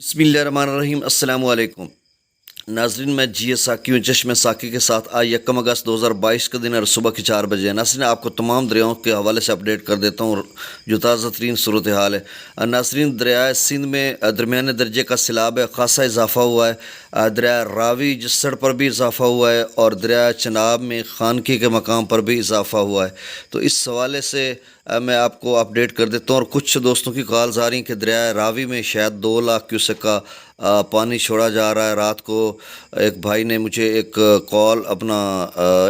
बिस्मिल्लाहिर्रहमानिर्रहीम। अस्सलाम वालेकुम नाजरीन, मैं जी साकी हूँ चश्मे साकी के साथ। आज 1 अगस्त 2022 का दिन और सुबह के 4 बजे नाजरीन आपको तमाम दरियाओं के हवाले से अपडेट कर देता हूँ जो ताज़ा तरीन सूरत हाल है। नाजरीन, दरिया सिंध में दरमियाने दर्जे का सैलाब है, ख़ासा इजाफा हुआ है। दरिया रावी जस्सड़ पर भी इजाफा हुआ है और दरिया चनाब में खानकी के मकाम पर भी इजाफा हुआ है। तो इस हवाले से मैं आपको अपडेट कर देता हूँ। और कुछ दोस्तों की कॉल्स आ रही हैं कि दरिया रावी में शायद 2 लाख क्यूसेक का पानी छोड़ा जा रहा है। रात को एक भाई ने मुझे एक कॉल अपना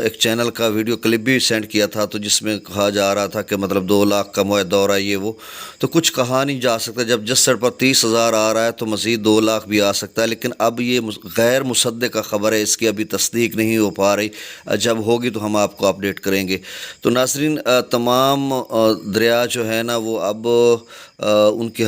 एक चैनल का वीडियो क्लिप भी सेंड किया था, तो जिसमें कहा जा रहा था कि मतलब 2 लाख का मुआहदा हो रहा है ये वो। तो कुछ कहा नहीं जा सकता। जब जस्सड़ पर 30,000 आ रहा है तो मज़ीद 2 लाख भी आ सकता है, लेकिन अब ये गैर मुसद्दक़ ख़बर है, इसकी अभी तस्दीक नहीं हो पा रही। जब होगी तो हम आपको अपडेट करेंगे। तो नाज़रीन, तमाम दरिया जो है ना वो अब उनकी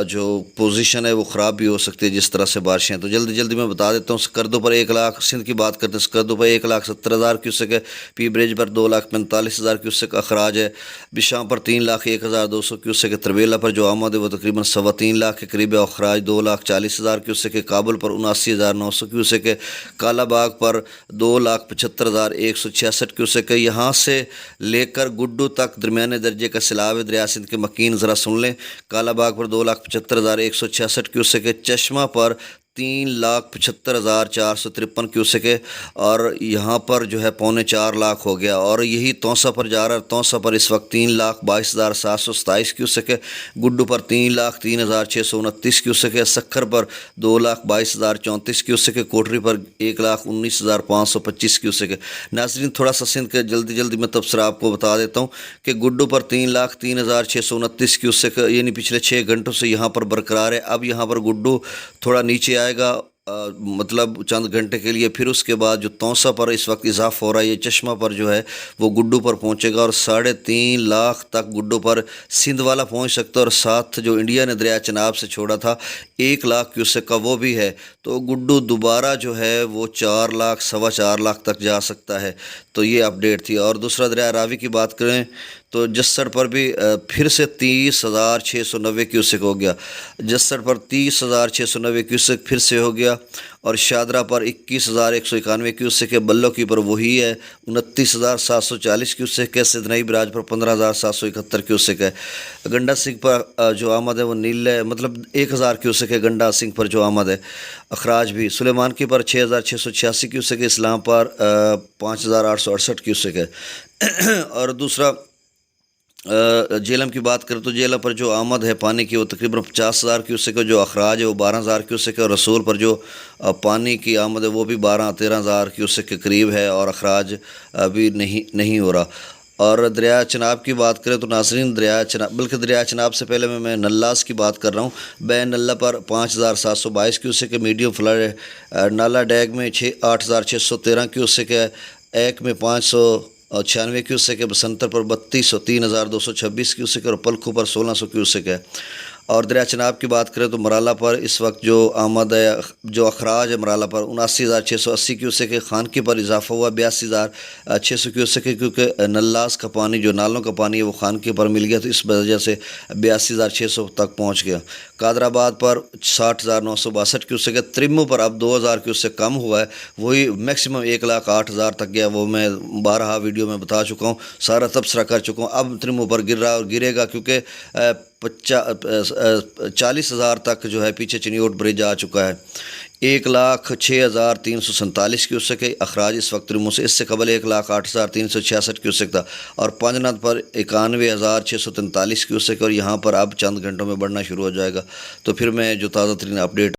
जो पोजीशन है वो ख़राब भी हो सकती है जिस तरह से बारिशें। तो जल्दी जल्दी मैं बता देता हूँ। स्कर्दो पर 1 लाख, सिंध की बात करते हैं, स्कर्दो पर 1,70,000 क्यूसेक है। पी ब्रिज पर 2,45,000 क्यूसेक अखराज है। बिशाम पर 3,01,200 क्यूसेक है। तरबेला पर जो आमद है वो तकरीबन 3.25 लाख के करीब है। अखराज 2,40,000 क्यूसेक है। काबुल पर 79,900 क्यूसेक है। कालाबाग पर 2,75,166 क्यूसेक है। यहाँ से लेकर गुड्डू तक दरमियाने दर्जे का सैलाब है। दरिया सिंध के मकीन ज़रा सुन लें। कालाबाग पर 2,75,166 क्यूसेक है। चश्मा पर 3,75,453 क्यूसेक है। और यहाँ पर जो है 3.25 लाख हो गया। और यही तौसा पर जा रहा है। तौसा पर इस वक्त 3,22,727 क्यूसेक है। गुड्डू पर 3,03,629 क्यूसेक है। सक्खर पर 2,22,034 क्यूसेक है। कोटरी पर 1,19,525 क्यूसेक है। नाज़रीन, थोड़ा सा सिंध के जल्दी मैं तबसरा आपको बता देता हूँ कि गुड्डू पर 3,03,629 क्यूसेक यानी पिछले 6 घंटों से यहाँ पर बरकरार है। अब यहाँ पर गुड्डू थोड़ा नीचे आएगा, मतलब चंद घंटे के लिए। फिर उसके बाद जो तौसा पर इस वक्त इजाफा हो रहा है, ये चश्मा पर जो है वो गुड्डू पर पहुंचेगा और 3.5 लाख तक गुड्डू पर सिंध वाला पहुंच सकता है। और साथ जो इंडिया ने दरिया चनाब से छोड़ा था 1 लाख क्यूसेक का, वो भी है। तो गुड्डू दोबारा जो है वो 4 लाख 4.25 लाख तक जा सकता है। तो ये अपडेट थी। और दूसरा दरिया रावी की बात करें तो जस्सड़ पर भी फिर से 30,690 क्यूसेक हो गया। जस्सड़ पर 30,690 क्यूसेक फिर से हो गया। और शादरा पर 21,191 क्यूसेक है। बल्लो की पर वही है 29,740 क्यूसेक है। सिदनई बराज पर 15,771 क्यूसेक है। गंडा सिंह पर जो आमद है वो नील है, मतलब 1,000 क्यूसेक है गंडा सिंह पर जो आमद है। अखराज भी सुलेमान की पर 6,686 क्यूसेक है। इस्लाम पर 5,868 क्यूसेक है। और दूसरा जेलम की बात करें तो जेलम पर जो आमद है पानी की वो तकरीबन 50,000 क्यूसेक है। जो अखराज है वो 12,000 क्यूसेक है। और रसूल पर जो पानी की आमद है वो भी 12-13,000 क्यूसेक के करीब है। और अखराज अभी नहीं हो रहा। और दरिया चनाब की बात करें तो नाजरीन, दरिया चनाब बल्कि दरिया चनाब से पहले मैं नल्लास की बात कर रहा हूँ। बै नल्ला पर 5,722 क्यूसेक है। मीडियम फ्लड है। नाला डैग में 8,613 क्यूसेक है। एक में 596 क्यूसेक है। बसंतर पर 3,226 क्यूसेक है। और पलखू पर 1,600 क्यूसेक है। और दरिया चनाब की बात करें तो मराला पर इस वक्त जो आमद है, जो अखराज है मराला पर 79,680 क्यूसेक है। खानकी पर इजाफा हुआ 82,600 क्यूसेक है, क्योंकि नल्लास का पानी जो नालों का पानी है वो खानकी पर मिल गया, तो इस वजह से 82,600 तक पहुँच गया। कादराबाद पर 60,962 क्यूसेक है। त्रिमू पर अब 2,000 क्यूसेक कम हुआ है, वही मैक्सिमम 1,08,000 तक गया। वो मैं 12 वीडियो में बता चुका हूँ, सारा तबसरा कर चुका हूँ। अब त्रिमू पर गिर रहा है और गिरेगा, क्योंकि 40,000 तक जो है पीछे चिनियोट ब्रिज आ चुका है। 1,06,347 क्यूसेक है अखराज इस वक्त त्रिमू से। इससे कबल 1,08,366 क्यूसेक था। और पांजनाथ पर 91,643 क्यूसेक। और यहाँ पर अब चंद घंटों में बढ़ना शुरू हो जाएगा। तो फिर मैं जो ताज़ा तरीन अपडेट